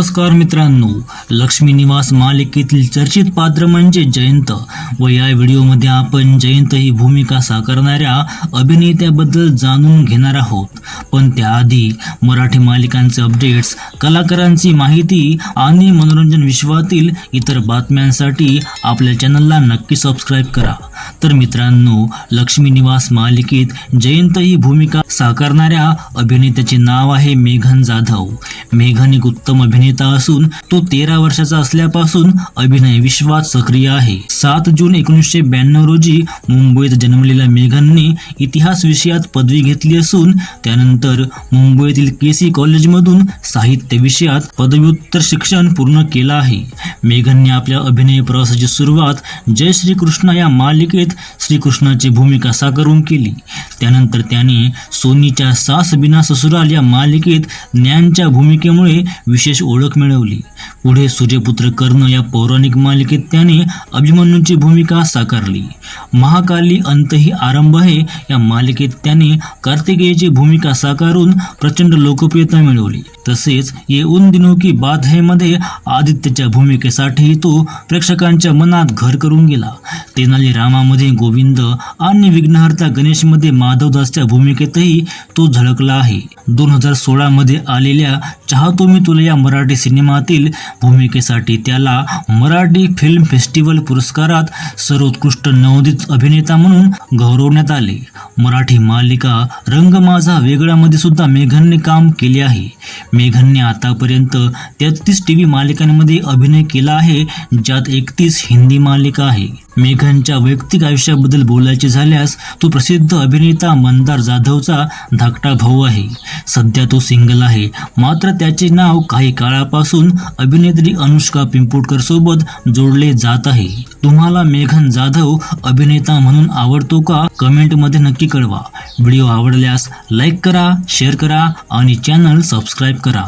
नमस्कार मित्रांनो, लक्ष्मी निवास मालिकेतील चर्चित पात्र म्हणजे जयंत व या व्हिडिओमध्ये आपण जयंत ही भूमिका साकारणाऱ्या अभिनेत्याबद्दल जाणून घेणार आहोत. पण त्याआधी मराठी मालिकांचे अपडेट्स, कलाकारांची माहिती आणि मनोरंजन विश्वातील इतर बातम्यांसाठी आपल्या चॅनलला नक्की सबस्क्राईब करा. तर मित्रांनो, लक्ष्मी निवास मालिकेत जयंत ही भूमिका साकारणाऱ्या अभिनेत्याचे नाव आहे मेघन जाधव. मेघन एक उत्तम अभिनेता असून तो 13 वर्षाचा असल्यापासून अभिनय विश्वात सक्रिय आहे. 7 जून 1992 रोजी मुंबईत जन्मलेल्या मेघनने इतिहास विषयात पदवी घेतली असून त्यानंतर मुंबईतील केसी कॉलेजमधून साहित्य विषयात पदव्युत्तर शिक्षण पूर्ण केलं आहे. मेघनने आपल्या अभिनय प्रवासाची सुरुवात जय श्री कृष्ण या मालिकेत श्रीकृष्णाची भूमिका साकारून केली. त्यानंतर त्याने सोनीच्या सास बिना ससुराल या मालिकेत ज्ञानच्या भूमिकेमुळे विशेष ओळख मिळवली. पुढे सूर्यपुत्र कर्ण या पौराणिक मालिकेत त्याने अभिमन्यूची भूमिका साकारली. महाकाली अंत ही आरंभ आहे या मालिकेत त्याने कार्तिकेयची भूमिका साकारून प्रचंड लोकप्रियता मिळवली. तसेच ये उन दिनों की बात है मध्ये आदित्यच्या भूमिकेसाठी तो प्रेक्षकांच्या मनात घर करून गेला. तेनाली रामामध्ये गोविंद आणि विघ्नहर्ता गणेशमध्ये माधवदासच्या भूमिकेतही तो झळकला आहे. 2016 मध्ये आलेल्या चाहतो मी तुला या मराठी सिनेमातील भूमिकेसाठी त्याला मराठी फिल्म फेस्टिवल पुरस्कारात सर्वोत्कृष्ट नवोदित अभिनेता म्हणून गौरवण्यात आले. मराठी मालिका रंग माझा वेगळामध्ये सुद्धा मेघनने काम केले आहे. मेघनने आतापर्यंत 33 टीव्ही मालिकांमध्ये अभिनय केला आहे, ज्यात 31 हिंदी मालिका आहे. मेघनच्या वैयक्तिक आयुष्याबद्दल बोलायचे झाल्यास तो प्रसिद्ध अभिनेता मंदार जाधवचा धाकटा भाऊ आहे. सध्या तो सिंगल आहे, मात्र त्याचे नाव काही काळापासून अभिनेत्री अनुष्का पिंपोटकर सोबत जोडले जात आहे. तुम्हाला मेघन जाधव अभिनेता म्हणून आवडतो का? कमेंटमध्ये नक्की कळवा. व्हिडिओ आवडल्यास लाईक करा, शेअर करा आणि चॅनल सबस्क्राईब करा.